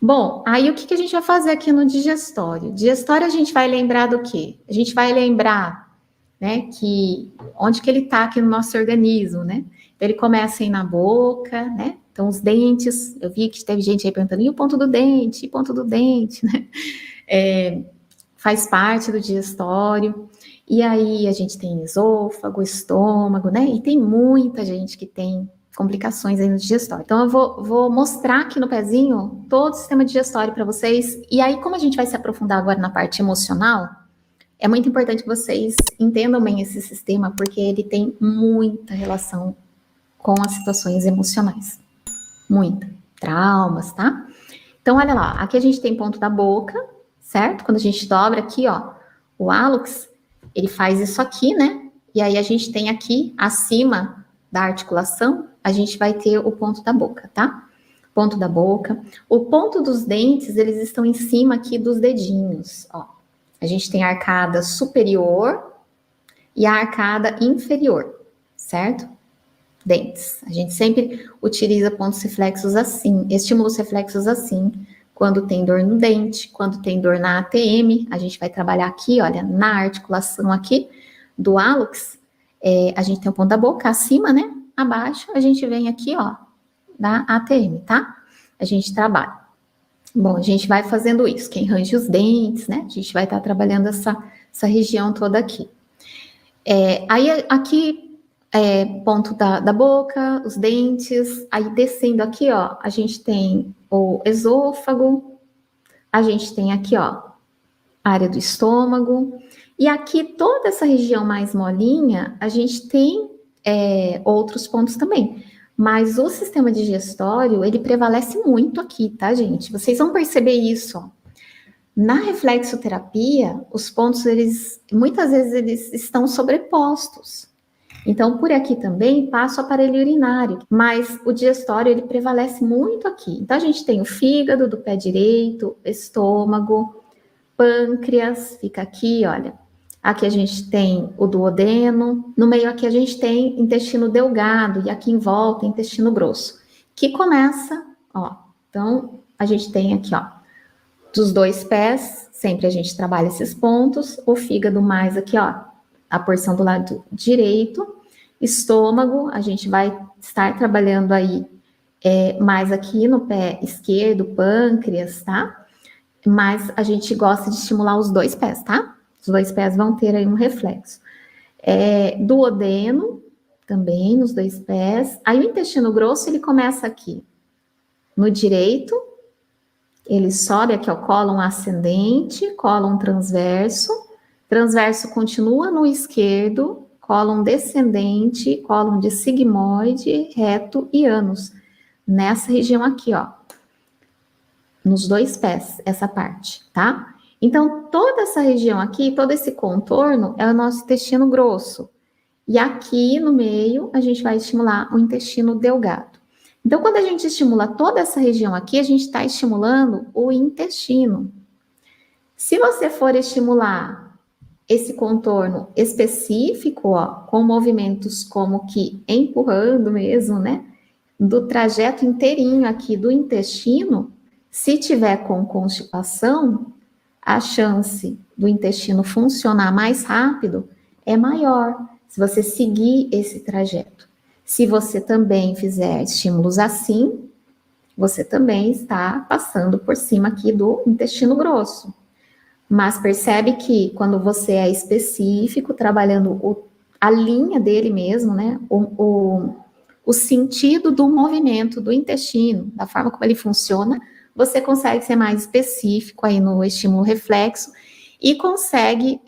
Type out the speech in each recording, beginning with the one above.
Bom, aí o que a gente vai fazer aqui no digestório? Digestório a gente vai lembrar do quê? A gente vai lembrar, né, que onde que ele está aqui no nosso organismo, né? Então, ele começa aí na boca, né? Então, os dentes, eu vi que teve gente aí perguntando, e o ponto do dente? E ponto do dente, né? Faz parte do digestório. E aí a gente tem esôfago, estômago, né? E tem muita gente que tem complicações aí no digestório. Então eu vou mostrar aqui no pezinho todo o sistema digestório para vocês. E aí, como a gente vai se aprofundar agora na parte emocional, é muito importante que vocês entendam bem esse sistema, porque ele tem muita relação com as situações emocionais. Muita. Traumas, tá? Então, olha lá, aqui a gente tem ponto da boca, certo? Quando a gente dobra aqui, ó, o hálux, ele faz isso aqui, né? E aí a gente tem aqui, acima da articulação, a gente vai ter o ponto da boca, tá? Ponto da boca. O ponto dos dentes, eles estão em cima aqui dos dedinhos, ó. A gente tem a arcada superior e a arcada inferior, certo? Dentes. A gente sempre utiliza pontos reflexos assim, estímulos reflexos assim, quando tem dor no dente, quando tem dor na ATM, a gente vai trabalhar aqui, olha, na articulação aqui do hálux, a gente tem o ponto da boca acima, né? Abaixo, a gente vem aqui, ó, da ATM, tá? A gente trabalha. Bom, a gente vai fazendo isso, quem range os dentes, né? A gente vai estar trabalhando essa região toda aqui. Aí aqui ponto da boca, os dentes, aí descendo aqui, ó, a gente tem o esôfago, a gente tem aqui, ó, a área do estômago, e aqui toda essa região mais molinha, a gente tem outros pontos também, mas o sistema digestório, ele prevalece muito aqui, tá, gente? Vocês vão perceber isso, ó. Na reflexoterapia, os pontos, muitas vezes, eles estão sobrepostos. Então, por aqui também passa o aparelho urinário, mas o digestório, ele prevalece muito aqui. Então, a gente tem o fígado do pé direito, estômago, pâncreas, fica aqui, olha. Aqui a gente tem o duodeno, no meio aqui a gente tem intestino delgado, e aqui em volta intestino grosso, que começa, ó, então a gente tem aqui, ó, dos dois pés, sempre a gente trabalha esses pontos, o fígado mais aqui, ó, a porção do lado direito, estômago, a gente vai estar trabalhando aí mais aqui no pé esquerdo, pâncreas, tá? Mas a gente gosta de estimular os dois pés, tá? Os dois pés vão ter aí um reflexo. Duodeno, também nos dois pés. Aí o intestino grosso, ele começa aqui no direito, ele sobe aqui, ó, cólon ascendente, cólon transverso, transverso continua no esquerdo, cólon descendente, cólon de sigmoide, reto e ânus. Nessa região aqui, ó, nos dois pés, essa parte, tá? Então, toda essa região aqui, todo esse contorno é o nosso intestino grosso. E aqui no meio, a gente vai estimular o intestino delgado. Então, quando a gente estimula toda essa região aqui, a gente está estimulando o intestino. Se você for estimular esse contorno específico, ó, com movimentos como que empurrando mesmo, né? Do trajeto inteirinho aqui do intestino, se tiver com constipação, a chance do intestino funcionar mais rápido é maior, se você seguir esse trajeto. Se você também fizer estímulos assim, você também está passando por cima aqui do intestino grosso. Mas percebe que quando você é específico, trabalhando a linha dele mesmo, né? O sentido do movimento do intestino, da forma como ele funciona, você consegue ser mais específico aí no estímulo reflexo e consegue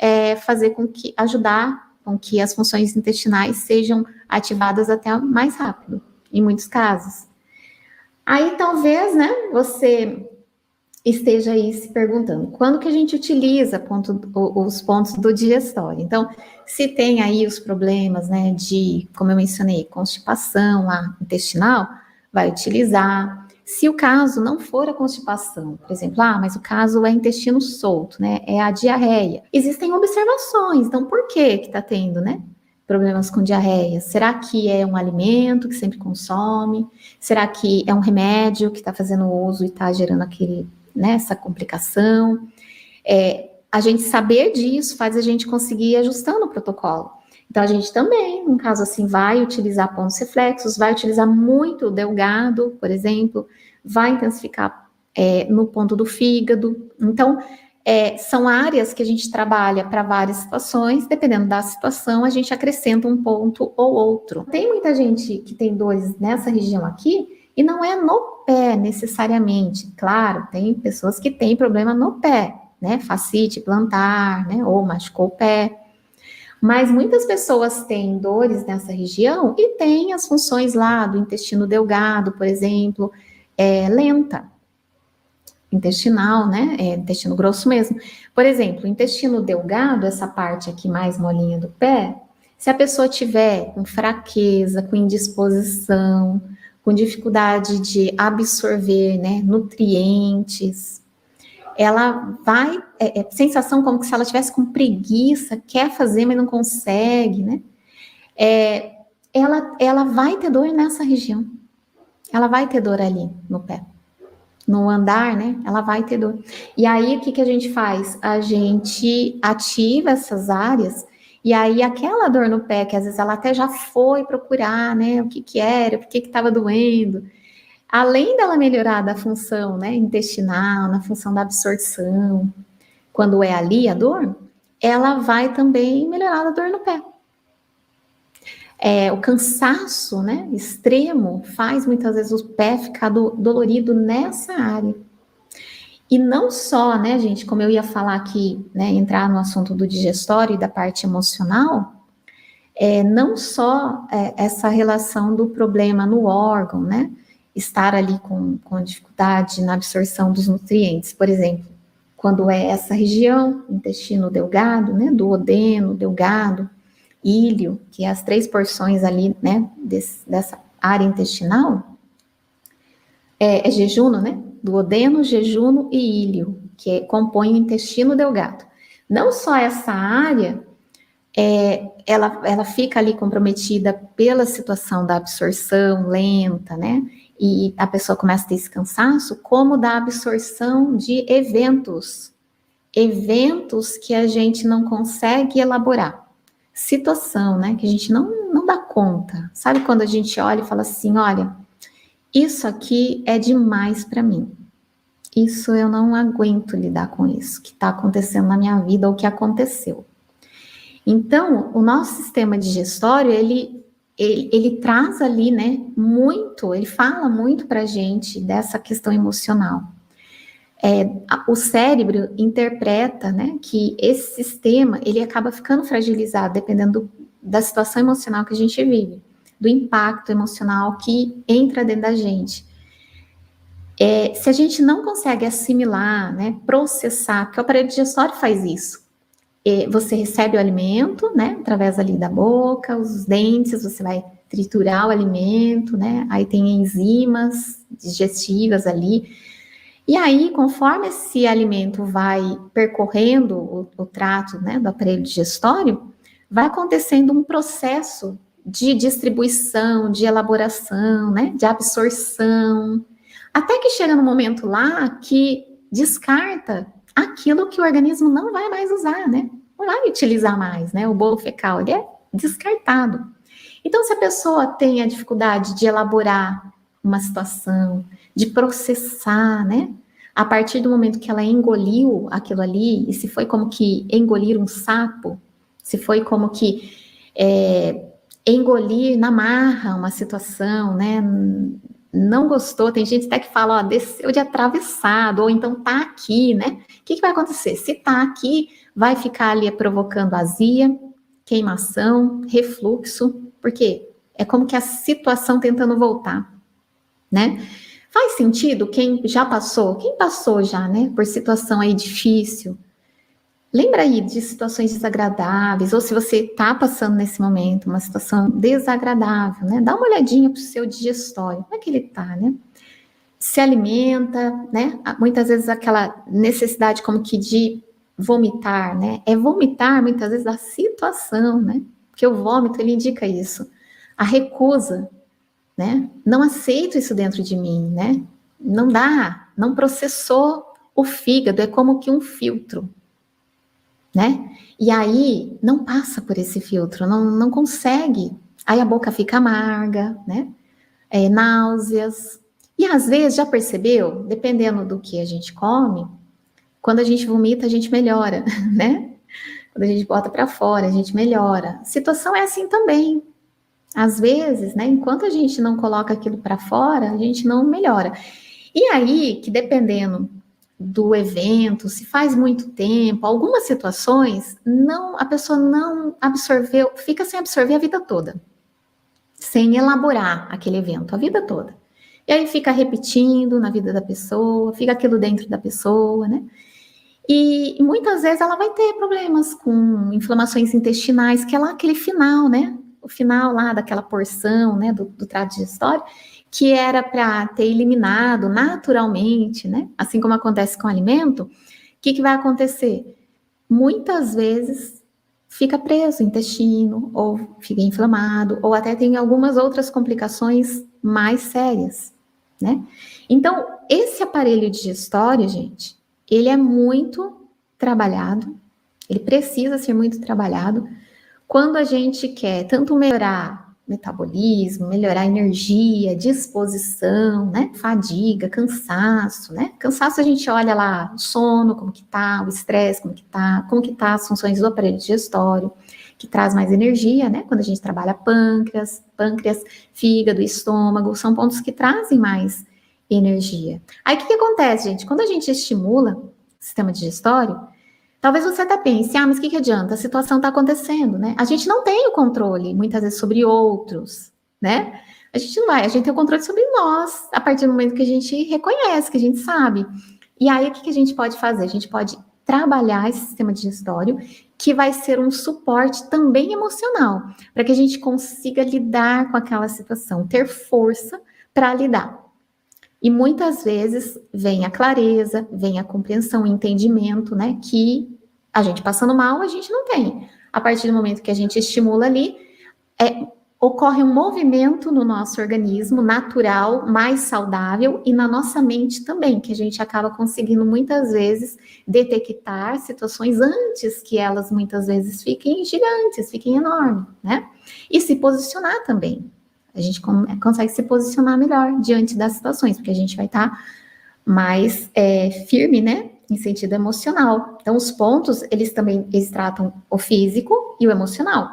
fazer com que, ajudar com que as funções intestinais sejam ativadas até mais rápido, em muitos casos. Aí talvez, né, você esteja aí se perguntando, quando que a gente utiliza os pontos do digestório? Então, se tem aí os problemas, né, de, como eu mencionei, constipação lá, intestinal, vai utilizar. Se o caso não for a constipação, por exemplo, mas o caso é intestino solto, né, é a diarreia. Existem observações, então por que tá tendo, né? problemas com diarreia? Será que é um alimento que sempre consome? Será que é um remédio que está fazendo uso e está gerando essa complicação? A gente saber disso faz a gente conseguir ir ajustando o protocolo. Então, a gente também, num caso assim, vai utilizar pontos reflexos, vai utilizar muito o delgado, por exemplo, vai intensificar no ponto do fígado. Então, são áreas que a gente trabalha para várias situações, dependendo da situação, a gente acrescenta um ponto ou outro. Tem muita gente que tem dores nessa região aqui, e não é no pé necessariamente. Claro, tem pessoas que têm problema no pé, né? Fascite plantar, né? Ou machucou o pé. Mas muitas pessoas têm dores nessa região e têm as funções lá do intestino delgado, por exemplo, lenta. Intestinal, né? Intestino grosso mesmo. Por exemplo, o intestino delgado, essa parte aqui mais molinha do pé, se a pessoa tiver com fraqueza, com indisposição, com dificuldade de absorver, né, nutrientes, ela vai, sensação como se ela tivesse com preguiça, quer fazer, mas não consegue, né? Ela vai ter dor nessa região. Ela vai ter dor ali no pé. No andar, né? Ela vai ter dor. E aí, o que a gente faz? A gente ativa essas áreas, e aí aquela dor no pé, que às vezes ela até já foi procurar, né? O que era, por que estava doendo. Além dela melhorar da função, né, intestinal, na função da absorção, quando é ali a dor, ela vai também melhorar a dor no pé. O cansaço, né, extremo faz muitas vezes o pé ficar dolorido nessa área. E não só, né, gente, como eu ia falar aqui, né, entrar no assunto do digestório e da parte emocional, não só essa relação do problema no órgão, né, estar ali com dificuldade na absorção dos nutrientes, por exemplo, quando é essa região, intestino delgado, né, duodeno, delgado, íleo, que é as 3 porções ali, né, dessa área intestinal, jejuno, né, duodeno, jejuno e íleo, que compõe o intestino delgado. Não só essa área, ela fica ali comprometida pela situação da absorção lenta, né, e a pessoa começa a ter esse cansaço, como da absorção de eventos que a gente não consegue elaborar. Situação, né, que a gente não dá conta. Sabe quando a gente olha e fala assim, olha, isso aqui é demais para mim. Isso eu não aguento lidar com isso que está acontecendo na minha vida ou que aconteceu. Então, o nosso sistema digestório, ele traz ali, né, muito, ele fala muito para a gente dessa questão emocional. O cérebro interpreta, né, que esse sistema, ele acaba ficando fragilizado, dependendo da situação emocional que a gente vive, do impacto emocional que entra dentro da gente. Se a gente não consegue assimilar, né, processar, porque o aparelho digestório faz isso, você recebe o alimento, né, através ali da boca, os dentes, você vai triturar o alimento, né, aí tem enzimas digestivas ali, e aí, conforme esse alimento vai percorrendo o trato, né, do aparelho digestório, vai acontecendo um processo de distribuição, de elaboração, né, de absorção, até que chega no momento lá que descarta aquilo que o organismo não vai mais usar, né? Não vai utilizar mais, né? O bolo fecal, ele é descartado. Então, se a pessoa tem a dificuldade de elaborar uma situação, de processar, né? A partir do momento que ela engoliu aquilo ali, e se foi como que engolir um sapo, se foi como que engolir na marra uma situação, né? Não gostou, tem gente até que fala, ó, desceu de atravessado, ou então tá aqui, né? O que vai acontecer? Se tá aqui, vai ficar ali provocando azia, queimação, refluxo, porque é como que a situação tentando voltar, né? Faz sentido quem já passou, já, né, por situação aí difícil, lembra aí de situações desagradáveis, ou se você tá passando nesse momento uma situação desagradável, né, dá uma olhadinha pro seu digestório, como é que ele tá, né? Se alimenta, né? Muitas vezes aquela necessidade como que de vomitar, né? É vomitar muitas vezes da situação, né? porque o vômito, ele indica isso. A recusa, né? Não aceito isso dentro de mim, né? Não dá, não processou o fígado, é como que um filtro, né? E aí, não passa por esse filtro, não consegue. Aí a boca fica amarga, né? Náuseas. E às vezes, já percebeu, dependendo do que a gente come, quando a gente vomita, a gente melhora, né? Quando a gente bota para fora, a gente melhora. A situação é assim também. Às vezes, né, enquanto a gente não coloca aquilo para fora, a gente não melhora. E aí, que dependendo do evento, se faz muito tempo, algumas situações, a pessoa não absorveu, fica sem absorver a vida toda, sem elaborar aquele evento a vida toda. E aí fica repetindo na vida da pessoa, fica aquilo dentro da pessoa, né? E muitas vezes ela vai ter problemas com inflamações intestinais, que é lá aquele final, né? O final lá daquela porção, né, do trato digestório, que era para ter eliminado naturalmente, né? Assim como acontece com o alimento, o que vai acontecer? Muitas vezes fica preso o intestino, ou fica inflamado, ou até tem algumas outras complicações mais sérias, né? Então, esse aparelho digestório, gente, ele é muito trabalhado, ele precisa ser muito trabalhado quando a gente quer tanto melhorar metabolismo, melhorar energia, disposição, né? Fadiga, cansaço, né? Cansaço a gente olha lá o sono, como que tá, o estresse, como que tá as funções do aparelho digestório, que traz mais energia, né? Quando a gente trabalha pâncreas, fígado, estômago, são pontos que trazem mais energia. Aí o que acontece, gente? Quando a gente estimula o sistema digestório, talvez você até pense, mas o que adianta? A situação está acontecendo, né? A gente não tem o controle, muitas vezes, sobre outros, né? A gente não vai, a gente tem o controle sobre nós, a partir do momento que a gente reconhece, que a gente sabe. E aí, o que a gente pode fazer? A gente pode trabalhar esse sistema digestório, que vai ser um suporte também emocional, para que a gente consiga lidar com aquela situação, ter força para lidar. E muitas vezes vem a clareza, vem a compreensão, o entendimento, né? Que a gente passando mal, a gente não tem. A partir do momento que a gente estimula ali, ocorre um movimento no nosso organismo natural, mais saudável, e na nossa mente também, que a gente acaba conseguindo muitas vezes detectar situações antes que elas muitas vezes fiquem gigantes, fiquem enormes, né? E se posicionar também. A gente consegue se posicionar melhor diante das situações, porque a gente vai estar mais firme, né, em sentido emocional. Então, os pontos, eles tratam o físico e o emocional.